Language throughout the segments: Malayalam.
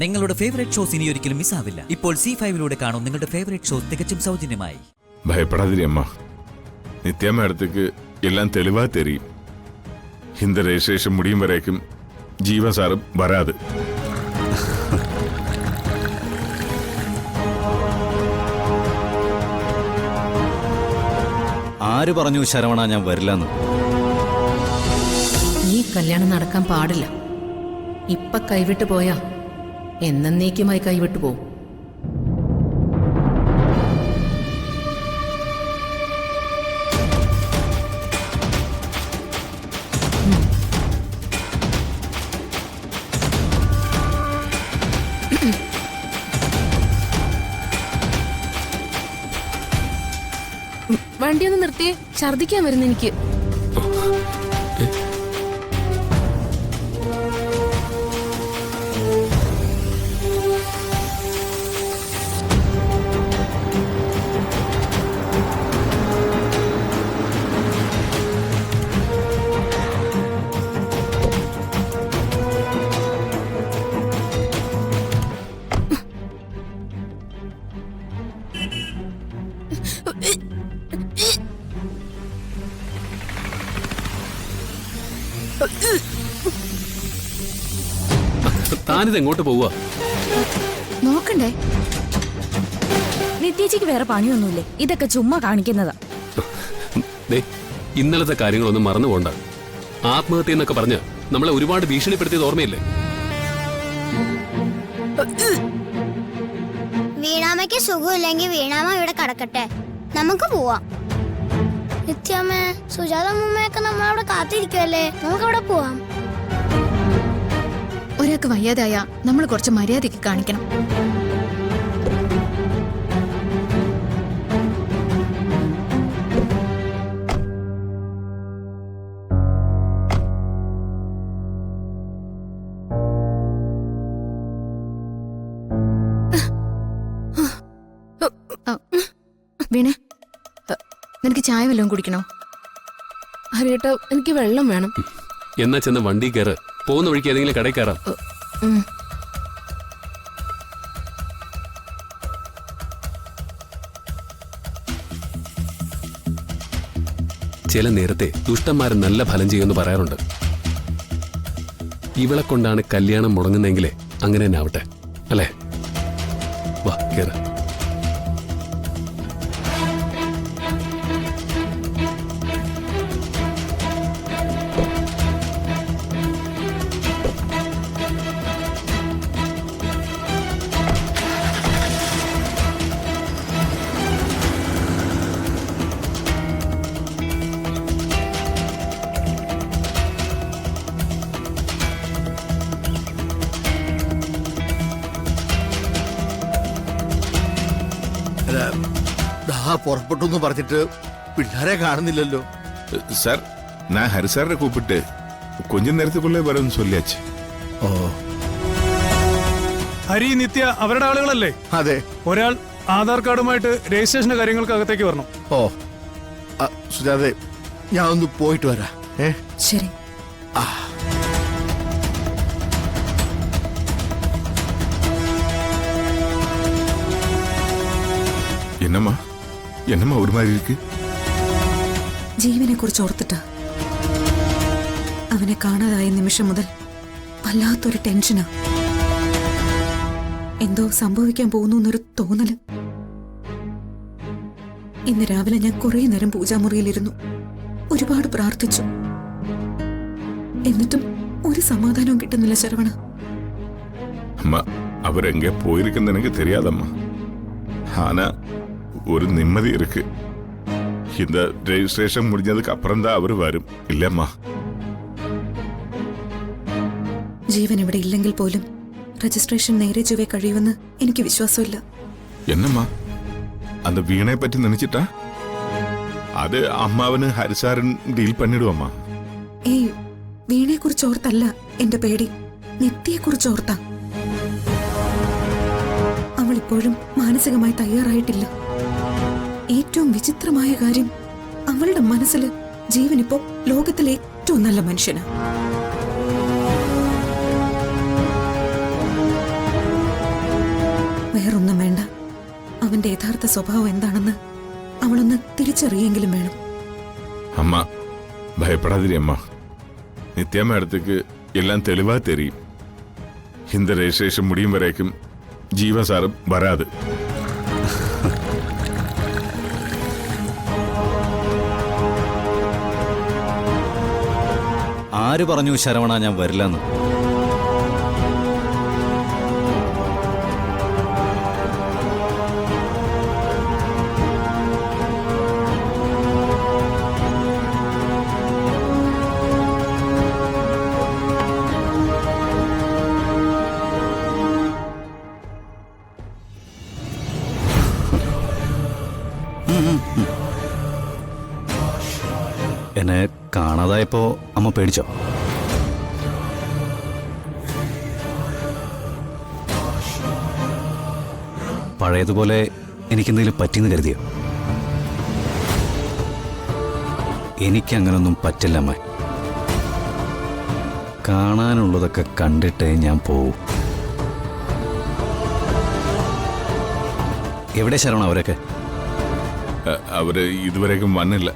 നിങ്ങളുടെ ഫേവറേറ്റ് ഷോസ് ഇനി ഒരിക്കലും മിസ്സാവില്ല. ഇപ്പോൾ C5 കാണും നിങ്ങളുടെ ഫേവറേറ്റ് ഷോസ് തികച്ചും സൗജന്യമായി. பயப்படாதீ அம்மா, நித்யா மேடத்துக்கு எல்லாம் தெளிவா தெரியும். இந்த ரெஜிஸ்ட்ரேஷன் முடியும் வரைக்கும் ஜீவா சாரும் வராது. ആര് പറഞ്ഞു ശരവണ ഞാൻ വരില്ലെന്ന്? ഈ കല്യാണം നടക്കാൻ പാടില്ല. ഇപ്പൊ കൈവിട്ടു പോയാ എന്നേക്കുമായി കൈവിട്ടു പോവും. വണ്ടി ഒന്ന് നിർത്തിയേ, ഛർദിക്കാൻ വരുന്നു എനിക്ക്. താനിത് എങ്ങോട്ട് പോവുക? നോക്കണ്ടേ, നിത്യേച്ചിക്ക് വേറെ പണിയൊന്നുമില്ലേ? ഇതൊക്കെ ചുമ്മാ കാണിക്കുന്നതാ. ഇന്നലത്തെ കാര്യങ്ങളൊന്നും മറന്നു പോണ്ട. ആത്മഹത്യ എന്നൊക്കെ പറഞ്ഞ് നമ്മളെ ഒരുപാട് ഭീഷണിപ്പെടുത്തിയത് ഓർമ്മയില്ലേ? വീണാമയ്ക്ക് സുഖമില്ലെങ്കിൽ വീണാമ ഇവിടെ കിടക്കട്ടെ, നമുക്ക് പോവാം. നിത്യാമ്മ, സുജാത അമ്മൂമ്മയൊക്കെ നമ്മളവിടെ കാത്തിരിക്കുമല്ലേ, നമുക്ക് അവിടെ പോവാം. ഒരാൾക്ക് വയ്യാതായ നമ്മൾ കുറച്ച് മര്യാദയ്ക്ക് കാണിക്കണം. വീണേ, നിനക്ക് ചായ വല്ലതും കുടിക്കണോ? ഹരിയേട്ടാ, എനിക്ക് വെള്ളം വേണം. എന്നാ ചെന്ന് വണ്ടി കയറ്, പോകുന്ന വഴിക്ക് ഏതെങ്കിലും കടയിൽ കയറാം. ചില നേരത്തെ ദുഷ്ടന്മാരെ നല്ല ഫലം ചെയ്യുമെന്ന് പറയാറുണ്ട്. ഇവളെ കൊണ്ടാണ് കല്യാണം മുടങ്ങുന്നെങ്കിലേ അങ്ങനെ തന്നെ ആവട്ടെ, അല്ലേ? വാ കേറ്. പുറപ്പെട്ടു പറഞ്ഞിട്ട് പിള്ളേരെ കാണുന്നില്ലല്ലോ. சார், நான் ஹரிசாரை கூப்பிட்டு கொஞ்ச நேரத்துக்குள்ளே வரும்னு சொல்லியாச்சு. ഓ, ഹരി, നിത്യ അവരുടെ ആളുകളല്ലേ? അതെ. ഒരാൾ ആധാർ കാർഡുമായിട്ട് രജിസ്ട്രേഷന്റെ കാര്യങ്ങൾക്ക് അകത്തേക്ക് വരണം. ഓ, സുജാതെ, ഞാൻ ഒന്ന് പോയിട്ട് വരാം. ശരി. என்னம்மா என்னம்மா ஒரு மாதிரி இருக்கு? ജീവനെ കുറിച്ച് ഓർത്തിട്ട് അവനെ കാണാതായ നിമിഷം മുതൽ വല്ലാത്തൊരു ടെൻഷനാ. എന്തോ സംഭവിക്കാൻ പോകുന്നു എന്നൊരു തോന്നല്. ഇന്ന് രാവിലെ ഞാൻ കുറെ നേരം പൂജാമുറിയിലിരുന്നു, ഒരുപാട് പ്രാർത്ഥിച്ചു. എന്നിട്ടും ഒരു സമാധാനവും കിട്ടുന്നില്ല ശരവണ. அம்மா, அவர் எங்கே போயிருக்குன்னு எனக்கு தெரியாதம்மா. ஆனா ஒரு நிம்மதி இருக்கு. இந்த ரெஜிஸ்ட்ரேஷன் முடிஞ்சதுக்கு அப்புறம் தான் அவர் வரும், இல்லம்மா? ജീവൻ ഇവിടെ ഇല്ലെങ്കിൽ പോലും രജിസ്ട്രേഷൻ നേരെ ചൊവ്വേ കഴിയുമെന്ന് എനിക്ക് വിശ്വാസമില്ല. என்னம்மா, அந்த வீணை பற்றி நினைச்சிட்டா? அது அம்மாவனு ஹரிசாரன் டீல் பண்ணிடுவம்மா. ഏയ്, വീണയെ കുറിച്ച് ഓർത്തല്ല എന്റെ പേടി, നിത്യയെ കുറിച്ച് ഓർത്താ. അവൾ ഇപ്പോഴും മാനസികമായി തയ്യാറായിട്ടില്ല. ഏറ്റവും വിചിത്രമായ കാര്യം, അവളുടെ മനസ്സിൽ ജീവൻ ഇപ്പോ ലോകത്തിലെ ഏറ്റവും നല്ല മനുഷ്യനാ. വേറൊന്നും വേണ്ട. അവന്റെ യഥാർത്ഥ സ്വഭാവം എന്താണെന്ന് അവളൊന്ന് തിരിച്ചറിയെങ്കിലും വേണം. അമ്മ ഭയപ്പെടാതിരി അമ്മ. നിത്യാമ്മ അടുത്തേക്ക് എല്ലാം തെളിവാ തെരിയും. இந்த രജിസ്ട്രേഷൻ முடியும் വരേക്കും ജീവൻ സാറും വരാത്. ആര് പറഞ്ഞു ശരവണ ഞാൻ വരില്ലെന്ന്? എന്നെ കാണാതായപ്പോ അമ്മ പേടിച്ചോ? പഴയതുപോലെ എനിക്കെന്തെങ്കിലും പറ്റിയെന്ന് കരുതിയോ? എനിക്കങ്ങനൊന്നും പറ്റില്ല അമ്മ. കാണാനുള്ളതൊക്കെ കണ്ടിട്ടേ ഞാൻ പോവും. എവിടെ ശരവണ അവരൊക്കെ? അവര് ഇതുവരേക്കും വന്നില്ല,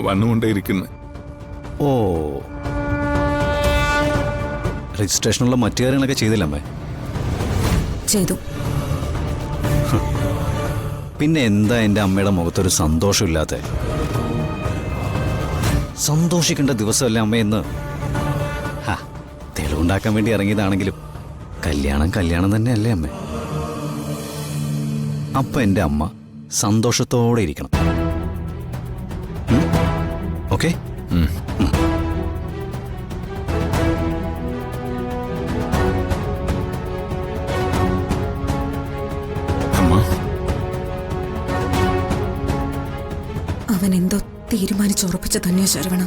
വന്നുകൊണ്ടേയിരിക്കുന്നു. ഓ, രജിസ്ട്രേഷനുള്ള മറ്റു കാര്യങ്ങളൊക്കെ ചെയ്തില്ല അമ്മേ? ചെയ്തു. പിന്നെ എന്താ എൻ്റെ അമ്മയുടെ മുഖത്തൊരു സന്തോഷമില്ലാത്ത? സന്തോഷിക്കേണ്ട ദിവസമല്ല അമ്മയെന്ന്. തെളിവുണ്ടാക്കാൻ വേണ്ടി ഇറങ്ങിയതാണെങ്കിലും കല്യാണം കല്യാണം തന്നെയല്ലേ അമ്മേ? അപ്പൊ എൻ്റെ അമ്മ സന്തോഷത്തോടെ ഇരിക്കണം. ഓക്കെ? അവൻ എന്തോ തീരുമാനിച്ചുറപ്പിച്ച തന്നെയാ ശരവണ,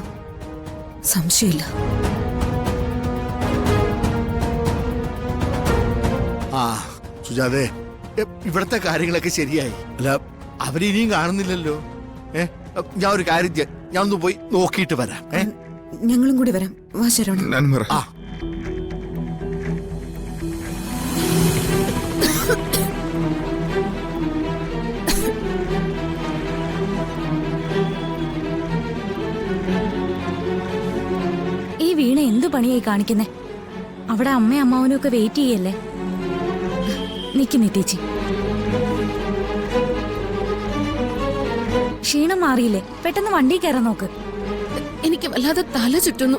സംശയമില്ല. ആ സുജാതെ, ഇവിടത്തെ കാര്യങ്ങളൊക്കെ ശരിയായി. അല്ല, അവരിനിയും കാണുന്നില്ലല്ലോ. ഞാൻ ഒരു കാര്യം ചെയ്യാം, ഞാൻ ഒന്ന് പോയി നോക്കിയിട്ട് വരാം. ഞങ്ങളും കൂടി വരാം. വാ ശരവണ. ആ ഈ വീണ എന്തു പണിയായി കാണിക്കുന്നേ? അവിടെ അമ്മയും അമ്മാവനും ഒക്കെ വെയിറ്റ് ചെയ്യല്ലേ? നിക്ക് നിത്തേച്ചി, ക്ഷീണം മാറിയില്ലേ? പെട്ടെന്ന് വണ്ടി കയറാൻ നോക്ക്. എനിക്ക് വല്ലാതെ തല ചുറ്റുന്നു.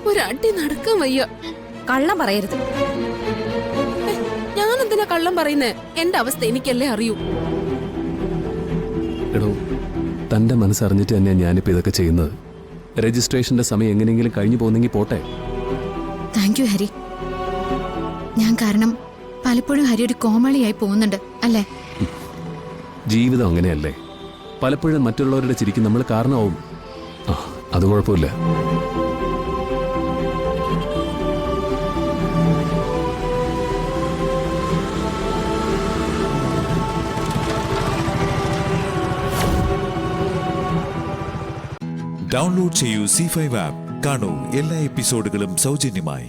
ഒരടി നടക്കാൻ വയ്യ. കള്ളം പറയരുത്. ഞാൻ എന്തിനാ കള്ളം പറയുന്നേ? എന്റെ അവസ്ഥ എനിക്കല്ലേ അറിയൂ. എടോ, തൻ്റെ മനസ്സറിഞ്ഞിട്ട് തന്നെയാണ് ഞാനിപ്പോൾ ഇതൊക്കെ ചെയ്യുന്നത്. രജിസ്ട്രേഷന്റെ സമയം എങ്ങനെയെങ്കിലും കഴിഞ്ഞു പോകുന്നെങ്കിൽ പോട്ടെ. Thank you Hari. ഞാൻ കാരണം പലപ്പോഴും ഹരി ഒരു കോമാളിയായി പോകുന്നുണ്ട് അല്ലേ? ജീവിതം അങ്ങനെയല്ലേ, പലപ്പോഴും മറ്റുള്ളവരുടെ ചിരിക്ക് നമ്മൾ കാരണമാവും. അത് കുഴപ്പമില്ല. ഡൗൺലോഡ് ചെയ്യൂ C5 ആപ്പ്. കാണൂ എല്ലാ എപ്പിസോഡുകളും സൗജന്യമായി.